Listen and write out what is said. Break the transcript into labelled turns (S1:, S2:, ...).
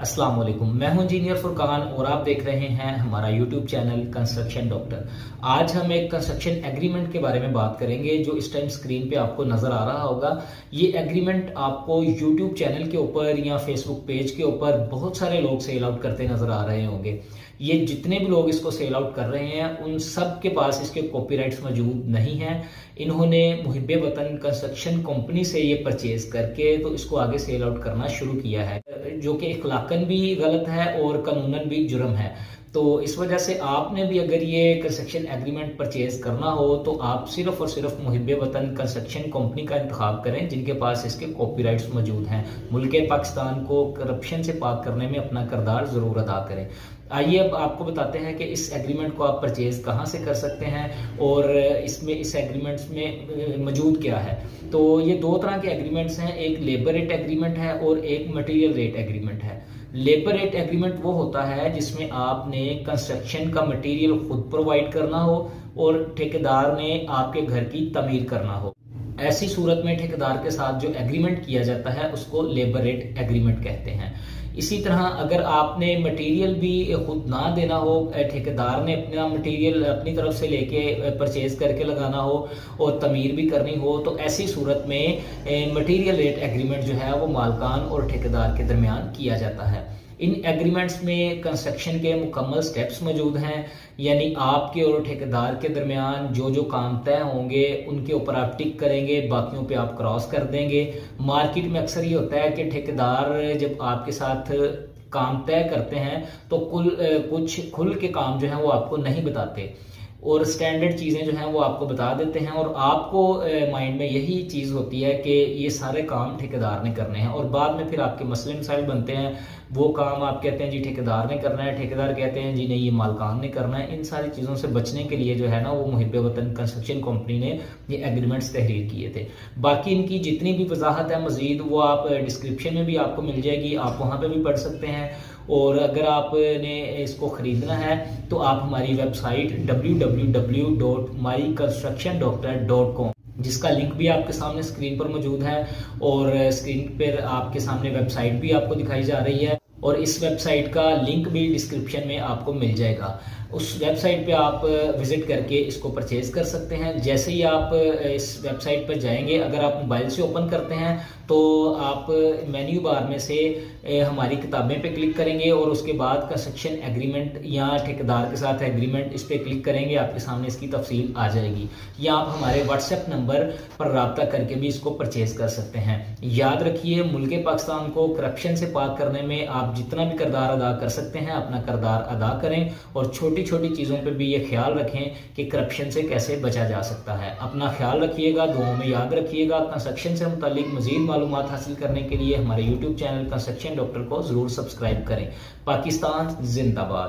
S1: अस्सलाम वालेकुम। मैं हूं इंजीनियर फुरकान और आप देख रहे हैं हमारा यूट्यूब चैनल कंस्ट्रक्शन डॉक्टर। आज हम एक कंस्ट्रक्शन एग्रीमेंट के बारे में बात करेंगे जो इस टाइम स्क्रीन पे आपको नजर आ रहा होगा। ये एग्रीमेंट आपको यूट्यूब चैनल के ऊपर या फेसबुक पेज के ऊपर बहुत सारे लोग सेल आउट करते नजर आ रहे होंगे। ये जितने भी लोग इसको सेल आउट कर रहे हैं उन सब के पास इसके कॉपीराइट्स मौजूद नहीं है। इन्होंने मुहिब्बे वतन कंस्ट्रक्शन कंपनी से ये परचेज करके तो इसको आगे सेल आउट करना शुरू किया है, जो कि इखलाकन भी गलत है और कानूनन भी जुर्म है। तो इस वजह से आपने भी अगर ये कंस्ट्रक्शन एग्रीमेंट परचेज करना हो तो आप सिर्फ और सिर्फ मुहिब्बे वतन कंस्ट्रक्शन कंपनी का इंतखाब करें जिनके पास इसके कॉपीराइट्स मौजूद हैं। मुल्क पाकिस्तान को करप्शन से पाक करने में अपना किरदार जरूर अदा करें। आइए अब आपको बताते हैं कि इस एग्रीमेंट को आप परचेज कहाँ से कर सकते हैं और इसमें इस एग्रीमेंट्स में मौजूद क्या है। तो ये दो तरह के एग्रीमेंट्स हैं, एक लेबर रेट एग्रीमेंट है और एक मटेरियल रेट एग्रीमेंट है। लेबर रेट एग्रीमेंट वो होता है जिसमें आपने कंस्ट्रक्शन का मटेरियल खुद प्रोवाइड करना हो और ठेकेदार ने आपके घर की तमीर करना हो। ऐसी सूरत में ठेकेदार के साथ जो एग्रीमेंट किया जाता है उसको लेबर रेट एग्रीमेंट कहते हैं। इसी तरह अगर आपने मटेरियल भी खुद ना देना हो, ठेकेदार ने अपना मटेरियल अपनी तरफ से लेके परचेज करके लगाना हो और तमीर भी करनी हो, तो ऐसी सूरत में मटेरियल रेट एग्रीमेंट जो है वो मालकान और ठेकेदार के दरमियान किया जाता है। इन एग्रीमेंट्स में कंस्ट्रक्शन के मुकम्मल स्टेप्स मौजूद हैं, यानी आपके और ठेकेदार के दरमियान जो जो काम तय होंगे उनके ऊपर आप टिक करेंगे, बाकियों पे आप क्रॉस कर देंगे। मार्केट में अक्सर ये होता है कि ठेकेदार जब आपके साथ काम तय करते हैं तो कुछ खुल के काम जो है वो आपको नहीं बताते और स्टैंडर्ड चीज़ें जो हैं वो आपको बता देते हैं और आपको माइंड में यही चीज़ होती है कि ये सारे काम ठेकेदार ने करने हैं और बाद में फिर आपके मसले मसाइल बनते हैं। वो काम आप कहते हैं जी ठेकेदार ने करना है, ठेकेदार कहते हैं जी नहीं ये मालकान ने करना है। इन सारी चीज़ों से बचने के लिए जो है ना वो मुहिब्बे वतन कंस्ट्रक्शन कंपनी ने ये एग्रीमेंट्स तहरीर किए थे। बाकी इनकी जितनी भी वजाहत है मजीद वो आप डिस्क्रिप्शन में भी आपको मिल जाएगी, आप वहाँ पर भी पढ़ सकते हैं। और अगर आपने इसको ख़रीदना है तो आप हमारी वेबसाइट www.myconstructiondoctor.com जिसका लिंक भी आपके सामने स्क्रीन पर मौजूद है और स्क्रीन पर आपके सामने वेबसाइट भी आपको दिखाई जा रही है और इस वेबसाइट का लिंक भी डिस्क्रिप्शन में आपको मिल जाएगा। उस वेबसाइट पे आप विजिट करके इसको परचेज कर सकते हैं। जैसे ही आप इस वेबसाइट पर जाएंगे, अगर आप मोबाइल से ओपन करते हैं तो आप मेन्यू बार में से हमारी किताबें पे क्लिक करेंगे और उसके बाद कंस्ट्रक्शन एग्रीमेंट या ठेकेदार के साथ एग्रीमेंट इस पे क्लिक करेंगे, आपके सामने इसकी तफसील आ जाएगी। या आप हमारे व्हाट्सएप नंबर पर रब्ता करके भी इसको परचेज कर सकते हैं। याद रखिए, मुल्क पाकिस्तान को करप्शन से पाक करने में आप जितना भी किरदार अदा कर सकते हैं अपना किरदार अदा करें और छोटी छोटी चीज़ों पे भी ये ख्याल रखें कि करप्शन से कैसे बचा जा सकता है। अपना ख्याल रखिएगा, दुआओं में याद रखिएगा। कंस्ट्रक्शन से मुतालिक मजीद मालूमात हासिल करने के लिए हमारे यूट्यूब चैनल कंस्ट्रक्शन डॉक्टर को जरूर सब्सक्राइब करें। पाकिस्तान जिंदाबाद।